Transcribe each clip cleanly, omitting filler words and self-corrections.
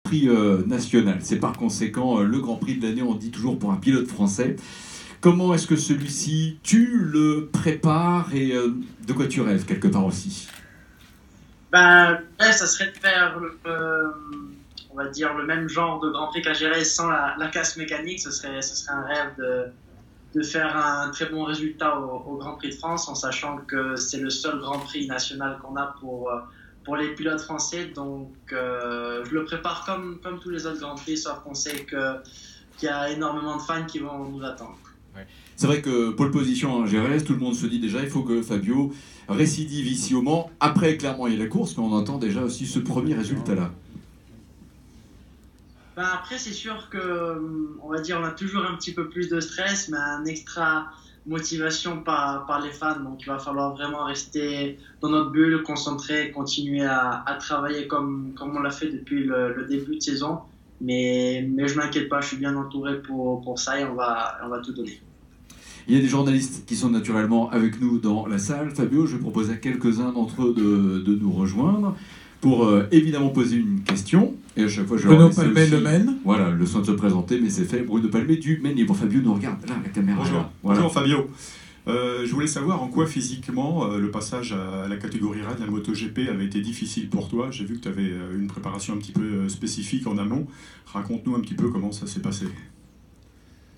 Prix national. C'est par conséquent le Grand Prix de l'année, on dit toujours, pour un pilote français. Comment est-ce que celui-ci, tu le prépares et de quoi tu rêves quelque part aussi? Ça serait de faire, on va dire, le même genre de Grand Prix qu'à Jerez sans la casse mécanique. Ce serait un rêve de faire un très bon résultat au Grand Prix de France, en sachant que c'est le seul Grand Prix national qu'on a pour les pilotes français. Donc, je le prépare comme tous les autres Grands Prix, sauf qu'on sait qu'il y a énormément de fans qui vont nous attendre. C'est vrai que pole position à Jerez, tout le monde se dit déjà il faut que Fabio récidive ici au Mans. Après, clairement, il y a la course, mais on entend déjà aussi ce premier résultat-là. Après, c'est sûr que, on va dire, on a toujours un petit peu plus de stress, mais un extra motivation par les fans. Donc, il va falloir vraiment rester dans notre bulle, concentré, continuer à travailler comme on l'a fait depuis le début de saison. Mais je m'inquiète pas, je suis bien entouré pour ça et on va tout donner. Il y a des journalistes qui sont naturellement avec nous dans la salle. Fabio, je vais proposer à quelques-uns d'entre eux de nous rejoindre pour évidemment poser une question. Et à chaque fois, je Bruno Palmet, le Maine. Voilà, le soin de se présenter, mais c'est fait. Bruno Palmet du Maine Libre. Fabio nous regarde là, la caméra. Bonjour, là. Voilà. Bonjour Fabio. Je voulais savoir en quoi physiquement le passage à la catégorie RAID, la MotoGP, avait été difficile pour toi. J'ai vu que tu avais une préparation un petit peu spécifique en amont. Raconte-nous un petit peu comment ça s'est passé.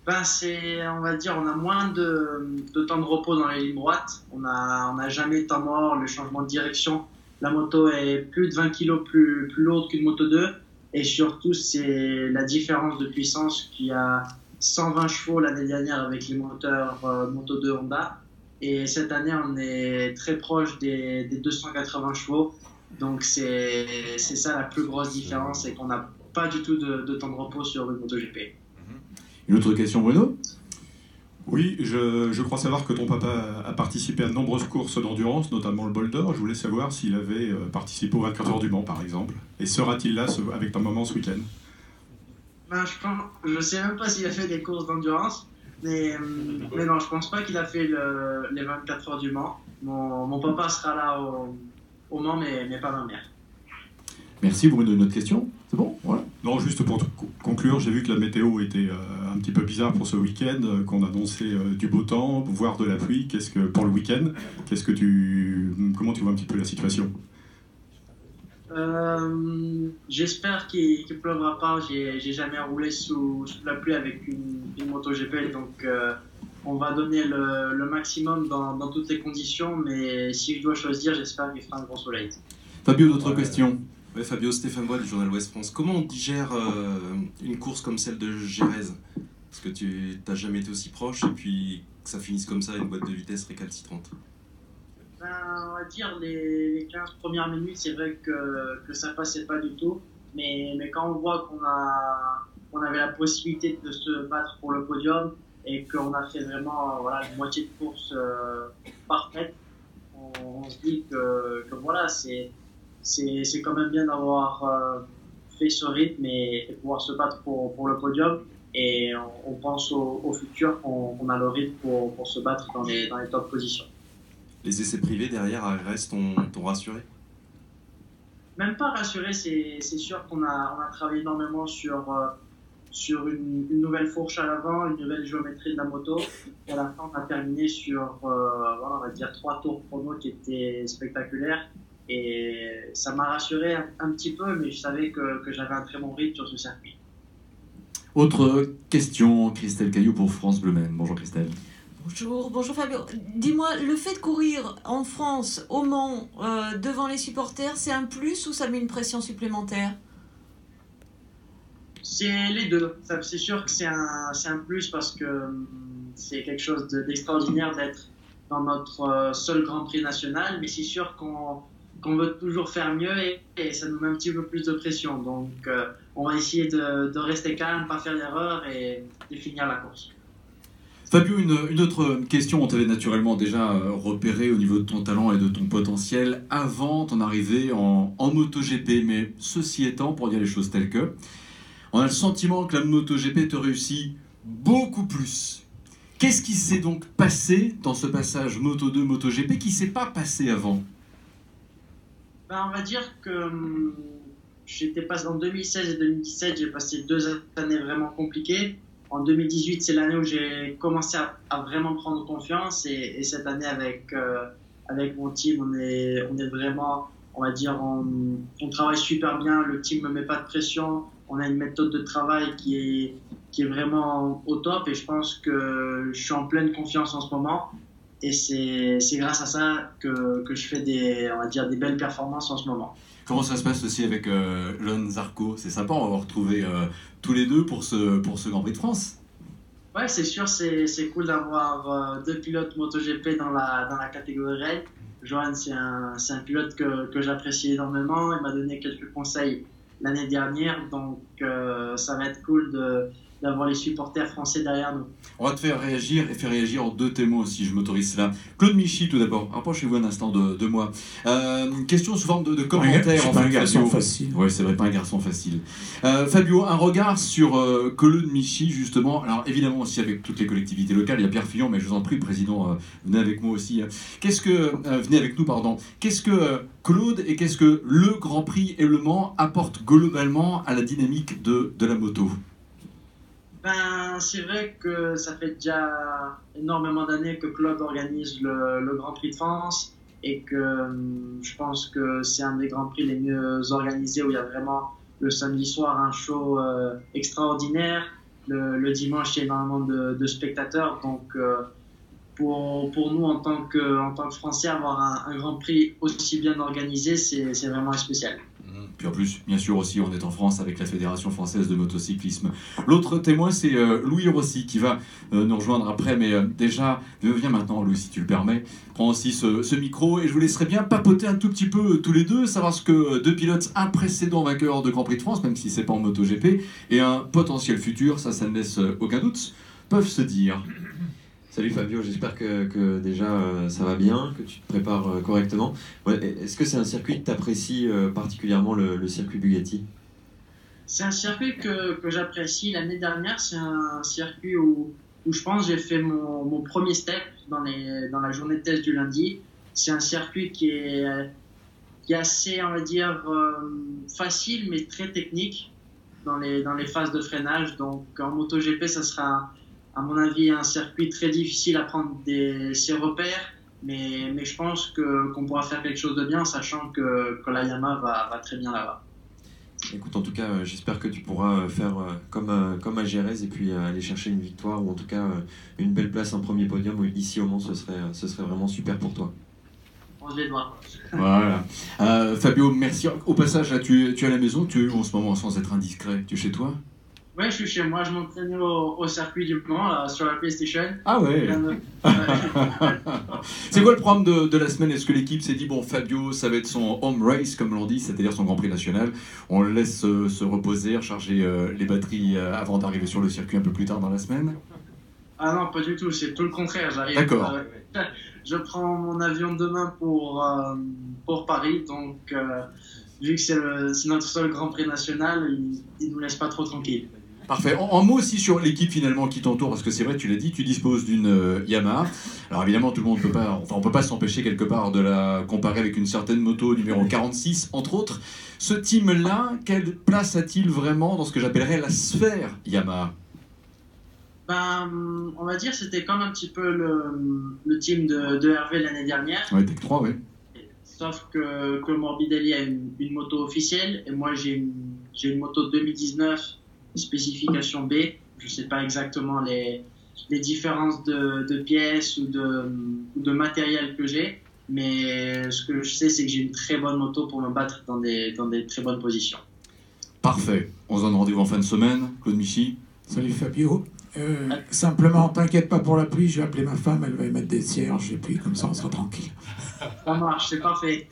On va dire, on a moins de temps de repos dans les lignes droites. On n'a jamais de temps mort, le changement de direction. La moto est plus de 20 kg plus lourde qu'une Moto 2. Et surtout, c'est la différence de puissance qui a 120 chevaux l'année dernière avec les moteurs Moto 2 Honda. Et cette année, on est très proche des 280 chevaux. Donc, c'est ça la plus grosse différence, c'est qu'on n'a pas du tout de temps de repos sur une MotoGP. Une autre question, Bruno? Oui, je crois savoir que ton papa a participé à de nombreuses courses d'endurance, notamment le Bol d'Or. Je voulais savoir s'il avait participé aux 24 heures du Mans, par exemple. Et sera-t-il là avec ta maman ce week-end? Je ne sais même pas s'il a fait des courses d'endurance, mais non, je pense pas qu'il a fait les 24 heures du Mans. Mon papa sera là au Mans, mais pas ma mère. Merci Bruno. Une autre question? C'est bon? Voilà. Non, juste pour conclure, j'ai vu que la météo était un petit peu bizarre pour ce week-end, qu'on annonçait du beau temps, voire de la pluie. Pour le week-end, comment tu vois un petit peu la situation? J'espère qu'il ne pleuvra pas. J'ai jamais roulé sous la pluie avec une MotoGP, donc on va donner le maximum dans toutes les conditions, mais si je dois choisir, j'espère qu'il fera un grand soleil. Fabio, d'autres questions? Ouais, Fabio, Stéphane Bois du journal Ouest France. Comment on digère une course comme celle de Jerez? Parce que tu n'as jamais été aussi proche et puis que ça finisse comme ça, une boîte de vitesse récalcitrante. On va dire les 15 premières minutes, c'est vrai que ça passait pas du tout. Mais quand on voit qu'on avait la possibilité de se battre pour le podium et qu'on a fait vraiment une moitié de course parfaite, on se dit que voilà, c'est quand même bien d'avoir fait ce rythme et pouvoir se battre pour le podium. Et on pense au futur qu'on a le rythme pour se battre dans les top positions. Les essais privés derrière à RS t'ont rassuré? Même pas rassuré, c'est sûr qu'on a travaillé énormément sur une nouvelle fourche à l'avant, une nouvelle géométrie de la moto. Et à la fin, on a terminé sur on va dire 3 tours chrono qui étaient spectaculaires. Et ça m'a rassuré un petit peu, mais je savais que j'avais un très bon rythme sur ce circuit. Autre question, Christelle Caillou pour France Bleu Maine. Bonjour Christelle. Bonjour Fabio. Dis-moi, le fait de courir en France, au Mans, devant les supporters, c'est un plus ou ça met une pression supplémentaire? C'est les deux. C'est sûr que c'est un plus parce que c'est quelque chose d'extraordinaire d'être dans notre seul Grand Prix national, mais c'est sûr qu'on veut toujours faire mieux et ça nous met un petit peu plus de pression. Donc on va essayer de rester calme, pas faire d'erreur et de finir la course. Fabio, une autre question. On t'avait naturellement déjà repéré au niveau de ton talent et de ton potentiel avant ton arrivée en MotoGP. Mais ceci étant, pour dire les choses telles que, on a le sentiment que la MotoGP te réussit beaucoup plus. Qu'est-ce qui s'est donc passé dans ce passage Moto 2, MotoGP qui ne s'est pas passé avant? On va dire que j'étais passé en 2016 et 2017, j'ai passé 2 années vraiment compliquées. En 2018, c'est l'année où j'ai commencé à vraiment prendre confiance et cette année avec mon team, on est vraiment, on va dire, on travaille super bien. Le team me met pas de pression. On a une méthode de travail qui est vraiment au top et je pense que je suis en pleine confiance en ce moment. Et c'est grâce à ça que je fais on va dire, des belles performances en ce moment. Comment ça se passe aussi avec Lon Zarco? C'est sympa, on va vous retrouver tous les deux pour ce Grand Prix de France. Ouais, c'est sûr, c'est cool d'avoir 2 pilotes MotoGP dans la catégorie raid. Johan, c'est un pilote que j'apprécie énormément. Il m'a donné quelques conseils l'année dernière, donc ça va être cool d'avoir les supporters français derrière nous. On va te faire réagir et faire réagir en 2 témoins si je m'autorise cela. Claude Michy tout d'abord, rapprochez-vous un instant de moi. Question sous forme de commentaire. C'est pas un garçon facile. Oui, c'est vrai, pas un garçon facile. Fabio, un regard sur Claude Michy justement. Alors évidemment aussi avec toutes les collectivités locales, il y a Pierre Fillon, mais je vous en prie, président, venez avec moi aussi. Venez avec nous, pardon. Qu'est-ce que Claude et qu'est-ce que le Grand Prix et Le Mans apportent globalement à la dynamique de la moto? Ben, c'est vrai que ça fait déjà énormément d'années que Claude organise le Grand Prix de France et que je pense que c'est un des Grands Prix les mieux organisés où il y a vraiment le samedi soir un show extraordinaire. Le dimanche, il y a énormément de spectateurs. Donc, pour nous, en tant que Français, avoir un Grand Prix aussi bien organisé, c'est vraiment spécial. Puis en plus, bien sûr aussi, on est en France avec la Fédération française de motocyclisme. L'autre témoin, c'est Louis Rossi qui va nous rejoindre après. Mais déjà, viens maintenant, Louis, si tu le permets. Prends aussi ce micro et je vous laisserai bien papoter un tout petit peu tous les deux, savoir ce que 2 pilotes, un précédent vainqueur de Grand Prix de France, même si c'est pas en MotoGP, et un potentiel futur, ça ne laisse aucun doute, peuvent se dire. Salut Fabio, j'espère que déjà ça va bien, que tu te prépares correctement. Ouais, est-ce que c'est un circuit que tu apprécies particulièrement, le circuit Bugatti? C'est un circuit que j'apprécie. L'année dernière, c'est un circuit où je pense j'ai fait mon premier step dans la journée de test du lundi. C'est un circuit qui est assez, on va dire, facile mais très technique dans les phases de freinage. Donc en MotoGP, ça sera à mon avis un circuit très difficile à prendre ses repères, mais je pense qu'on pourra faire quelque chose de bien, sachant que la Yamaha va très bien là-bas. Écoute, en tout cas, j'espère que tu pourras faire comme à Jerez et puis aller chercher une victoire ou en tout cas une belle place, un premier podium ici au Mans, ce serait vraiment super pour toi. On se les doigts. Voilà. Fabio, merci. Au passage, là, tu es à la maison, tu es en ce moment sans être indiscret, tu es chez toi? Ouais, je suis chez moi, je m'entraîne au circuit du Mans, là, sur la PlayStation. Ah ouais. C'est quoi le programme de la semaine? Est-ce que l'équipe s'est dit, bon, Fabio, ça va être son home race, comme l'on dit, c'est-à-dire son Grand Prix national, on le laisse se reposer, recharger les batteries avant d'arriver sur le circuit un peu plus tard dans la semaine? Ah non, pas du tout, c'est tout le contraire. J'arrive. D'accord. Je prends mon avion demain pour Paris, donc vu que c'est notre seul Grand Prix national, il nous laisse pas trop tranquille. Parfait. En mots aussi sur l'équipe finalement qui t'entoure, parce que c'est vrai, tu l'as dit, tu disposes d'une Yamaha. Alors évidemment, tout le monde peut pas, enfin on peut pas s'empêcher quelque part de la comparer avec une certaine moto numéro 46, entre autres. Ce team-là, quelle place a-t-il vraiment dans ce que j'appellerais la sphère Yamaha? Ben, on va dire c'était comme un petit peu le team de Hervé l'année dernière. Ouais, Tech 3, oui. Sauf que Morbidelli a une moto officielle et moi j'ai une moto 2019 spécification B. Je sais pas exactement les différences de pièces ou de matériel que j'ai, mais ce que je sais c'est que j'ai une très bonne moto pour me battre dans des très bonnes positions. Parfait. On se donne rendez-vous en fin de semaine. Claude Michy. Salut Fabio. Simplement, t'inquiète pas pour la pluie, je vais appeler ma femme, elle va y mettre des cierges et puis comme ça on sera tranquille. Ça marche, c'est parfait.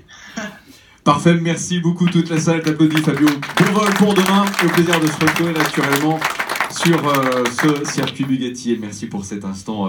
Parfait, merci beaucoup toute la salle, t'applaudis Fabio. Bon vol pour demain et au plaisir de se retrouver naturellement sur ce circuit Bugatti et merci pour cet instant.